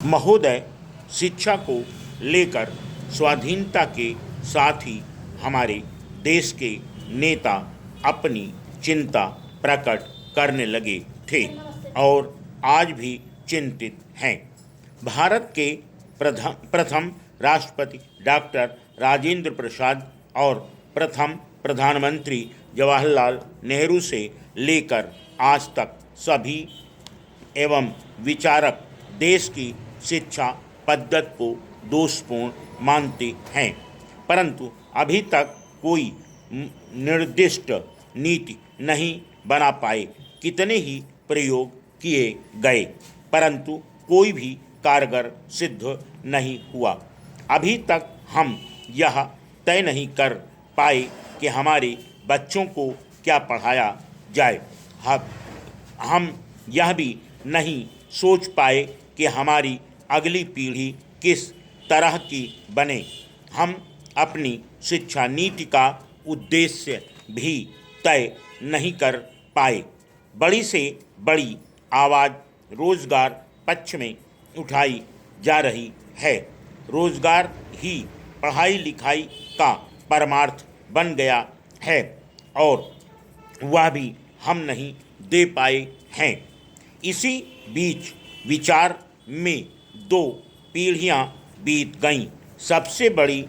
महोदय, शिक्षा को लेकर स्वाधीनता के साथ ही हमारे देश के नेता अपनी चिंता प्रकट करने लगे थे और आज भी चिंतित हैं। भारत के प्रथम राष्ट्रपति डॉक्टर राजेंद्र प्रसाद और प्रथम प्रधानमंत्री जवाहरलाल नेहरू से लेकर आज तक सभी एवं विचारक देश की शिक्षा पद्धति को दोषपूर्ण मानते हैं, परंतु अभी तक कोई निर्दिष्ट नीति नहीं बना पाए। कितने ही प्रयोग किए गए, परंतु कोई भी कारगर सिद्ध नहीं हुआ। अभी तक हम यह तय नहीं कर पाए कि हमारे बच्चों को क्या पढ़ाया जाए। हम यह भी नहीं सोच पाए कि हमारी अगली पीढ़ी किस तरह की बने। हम अपनी शिक्षा नीति का उद्देश्य भी तय नहीं कर पाए। बड़ी से बड़ी आवाज़ रोजगार पक्ष में उठाई जा रही है। रोजगार ही पढ़ाई लिखाई का परमार्थ बन गया है और वह भी हम नहीं दे पाए हैं। इसी बीच विचार में 2 पीढ़ियां बीत गईं। सबसे बड़ी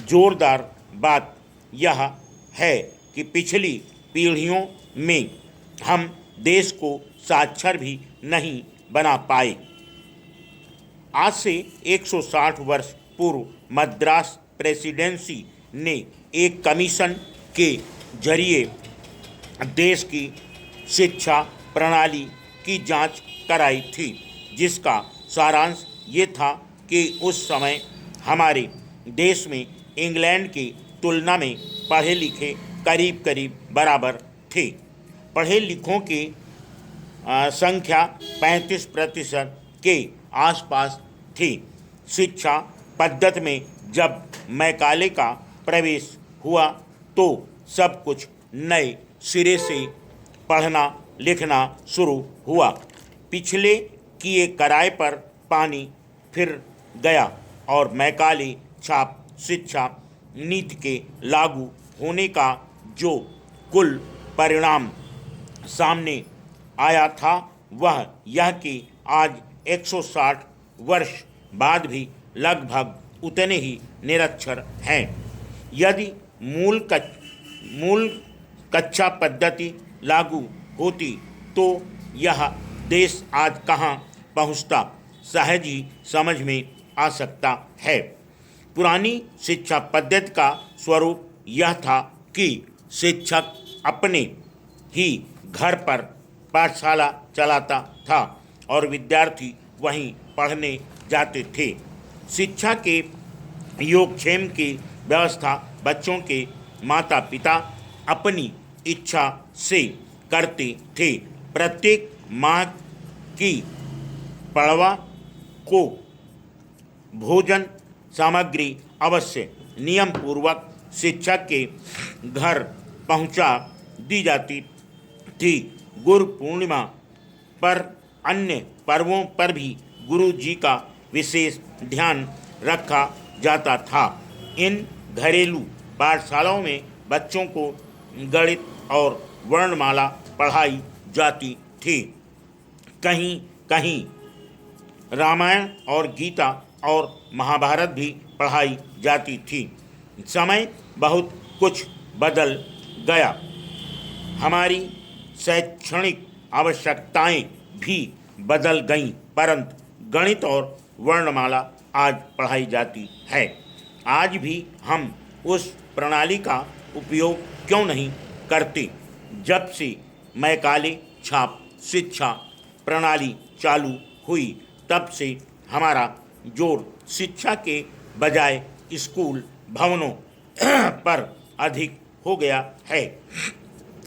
जोरदार बात यह है कि पिछली पीढ़ियों में हम देश को साक्षर भी नहीं बना पाए। आज से 160 वर्ष पूर्व मद्रास प्रेसिडेंसी ने एक कमीशन के जरिए देश की शिक्षा प्रणाली की जांच कराई थी, जिसका सारांश ये था कि उस समय हमारे देश में इंग्लैंड की तुलना में पढ़े लिखे करीब करीब बराबर थे। पढ़े लिखों की संख्या 35% के आसपास थी। शिक्षा पद्धति में जब मैकाले का प्रवेश हुआ तो सब कुछ नए सिरे से पढ़ना लिखना शुरू हुआ। पिछले किए किराए पर पानी फिर गया और मैकाले छाप शिक्षा नीति के लागू होने का जो कुल परिणाम सामने आया था वह यह कि आज 160 वर्ष बाद भी लगभग उतने ही निरक्षर हैं। यदि मूल कक्षा पद्धति लागू होती तो यह देश आज कहाँ पहुँचता, सहज ही समझ में आ सकता है। पुरानी शिक्षा पद्धति का स्वरूप यह था कि शिक्षक अपने ही घर पर पाठशाला चलाता था और विद्यार्थी वहीं पढ़ने जाते थे। शिक्षा के योगक्षेम की व्यवस्था बच्चों के माता पिता अपनी इच्छा से करते थे। प्रत्येक माह की पड़वा को भोजन सामग्री अवश्य नियम पूर्वक शिक्षक के घर पहुंचा दी जाती थी। गुरु पूर्णिमा पर अन्य पर्वों पर भी गुरु जी का विशेष ध्यान रखा जाता था। इन घरेलू पाठशालाओं में बच्चों को गणित और वर्णमाला पढ़ाई जाती थी। कहीं कहीं रामायण और गीता और महाभारत भी पढ़ाई जाती थी। समय बहुत कुछ बदल गया। हमारी शैक्षणिक आवश्यकताएं भी बदल गईं, परंतु गणित और वर्णमाला आज पढ़ाई जाती है। आज भी हम उस प्रणाली का उपयोग क्यों नहीं करते? जब से मैकाले छाप शिक्षा प्रणाली चालू हुई तब से हमारा जोर शिक्षा के बजाय स्कूल भवनों पर अधिक हो गया है।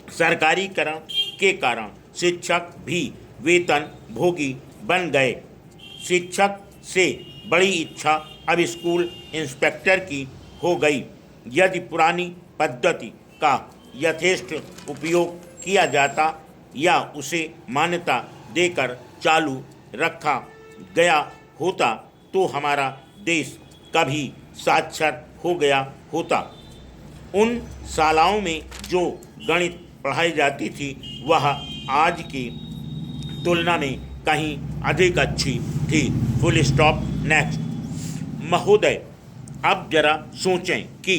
सरकारीकरण के कारण शिक्षक भी वेतन भोगी बन गए। शिक्षक से बड़ी इच्छा अब स्कूल इंस्पेक्टर की हो गई। यदि पुरानी पद्धति का यथेष्ट उपयोग किया जाता या उसे मान्यता देकर चालू रखा गया होता तो हमारा देश कभी साक्षर हो गया होता। उन शालाओं में जो गणित पढ़ाई जाती थी वह आज की तुलना में कहीं अधिक अच्छी थी। Full stop. नेक्स्ट। महोदय, अब जरा सोचें कि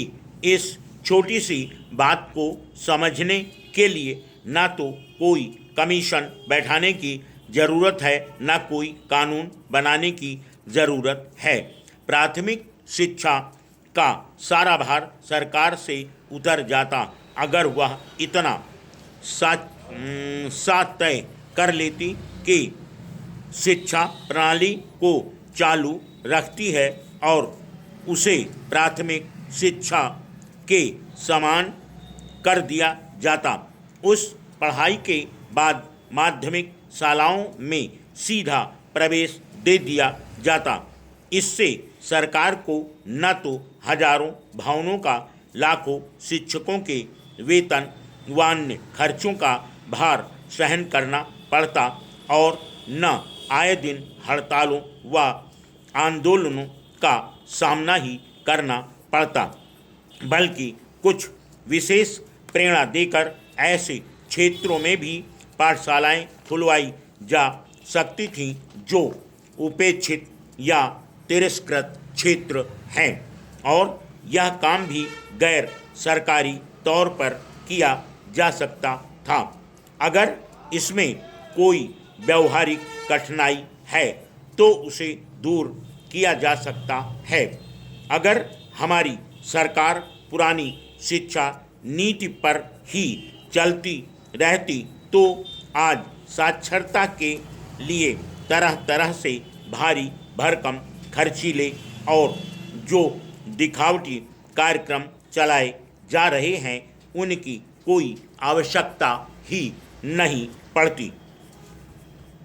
इस छोटी सी बात को समझने के लिए ना तो कोई कमीशन बैठाने की ज़रूरत है, ना कोई कानून बनाने की ज़रूरत है। प्राथमिक शिक्षा का सारा भार सरकार से उतर जाता अगर वह इतना साथ तय कर लेती कि शिक्षा प्रणाली को चालू रखती है और उसे प्राथमिक शिक्षा के समान कर दिया जाता। उस पढ़ाई के बाद माध्यमिक शालाओं में सीधा प्रवेश दे दिया जाता। इससे सरकार को न तो हजारों भवनों का, लाखों शिक्षकों के वेतन व अन्य खर्चों का भार सहन करना पड़ता और न आए दिन हड़तालों व आंदोलनों का सामना ही करना पड़ता, बल्कि कुछ विशेष प्रेरणा देकर ऐसे क्षेत्रों में भी पाठशालाएं खुलवाई जा सकती थीं जो उपेक्षित या तिरस्कृत क्षेत्र हैं, और यह काम भी गैर सरकारी तौर पर किया जा सकता था। अगर इसमें कोई व्यवहारिक कठिनाई है तो उसे दूर किया जा सकता है। अगर हमारी सरकार पुरानी शिक्षा नीति पर ही चलती रहती तो आज साक्षरता के लिए तरह तरह से भारी भरकम खर्चीले और जो दिखावटी कार्यक्रम चलाए जा रहे हैं उनकी कोई आवश्यकता ही नहीं पड़ती।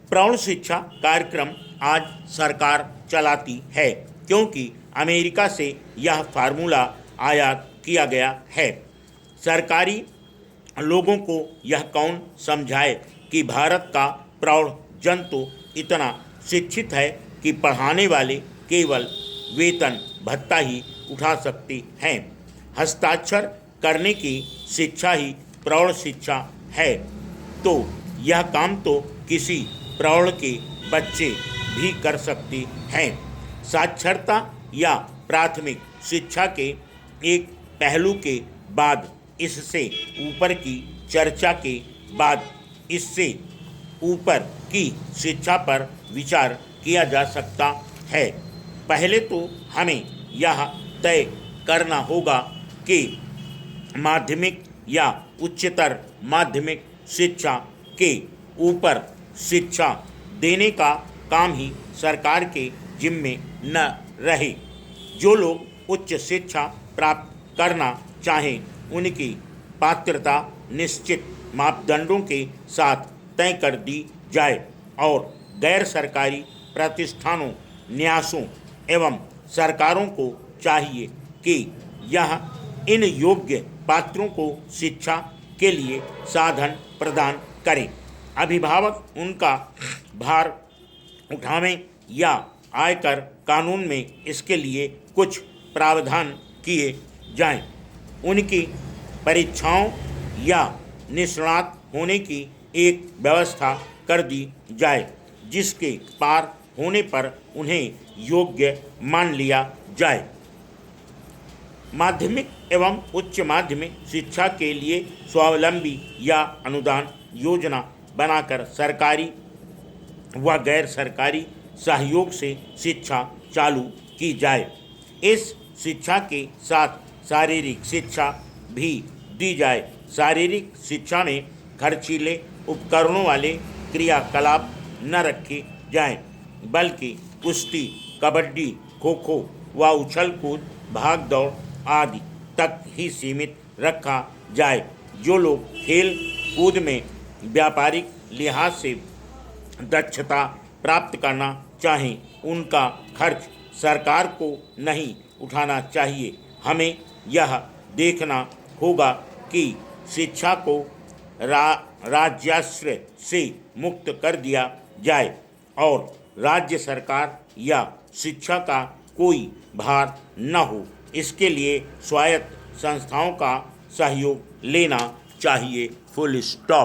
प्रौढ़ शिक्षा कार्यक्रम आज सरकार चलाती है क्योंकि अमेरिका से यह फार्मूला आयात किया गया है। सरकारी लोगों को यह कौन समझाए कि भारत का प्रौढ़ जन तो इतना शिक्षित है कि पढ़ाने वाले केवल वेतन भत्ता ही उठा सकते हैं। हस्ताक्षर करने की शिक्षा ही प्रौढ़ शिक्षा है, तो यह काम तो किसी प्रौढ़ के बच्चे भी कर सकते हैं। साक्षरता या प्राथमिक शिक्षा के एक पहलू के बाद इससे ऊपर की चर्चा के बाद इससे ऊपर की शिक्षा पर विचार किया जा सकता है। पहले तो हमें यह तय करना होगा कि माध्यमिक या उच्चतर माध्यमिक शिक्षा के ऊपर शिक्षा देने का काम ही सरकार के जिम्मे न रहे। जो लोग उच्च शिक्षा प्राप्त करना चाहें उनकी पात्रता निश्चित मापदंडों के साथ तय कर दी जाए और गैर सरकारी प्रतिष्ठानों, न्यासों एवं सरकारों को चाहिए कि यह इन योग्य पात्रों को शिक्षा के लिए साधन प्रदान करें। अभिभावक उनका भार उठावें या आयकर कानून में इसके लिए कुछ प्रावधान किए जाएं। उनकी परीक्षाओं या निष्णात होने की एक व्यवस्था कर दी जाए जिसके पार होने पर उन्हें योग्य मान लिया जाए। माध्यमिक एवं उच्च माध्यमिक शिक्षा के लिए स्वावलंबी या अनुदान योजना बनाकर सरकारी व गैर सरकारी सहयोग से शिक्षा चालू की जाए। इस शिक्षा के साथ शारीरिक शिक्षा भी दी जाए। शारीरिक शिक्षा में खर्चीले उपकरणों वाले क्रियाकलाप न रखे जाएं, बल्कि कुश्ती, कबड्डी, खो खो व उछल कूद, भाग दौड़ आदि तक ही सीमित रखा जाए। जो लोग खेल कूद में व्यापारिक लिहाज से दक्षता प्राप्त करना चाहें उनका खर्च सरकार को नहीं उठाना चाहिए। हमें यह देखना होगा कि शिक्षा को राजस्व से मुक्त कर दिया जाए और राज्य सरकार या शिक्षा का कोई भार न हो, इसके लिए स्वायत्त संस्थाओं का सहयोग लेना चाहिए। Full stop.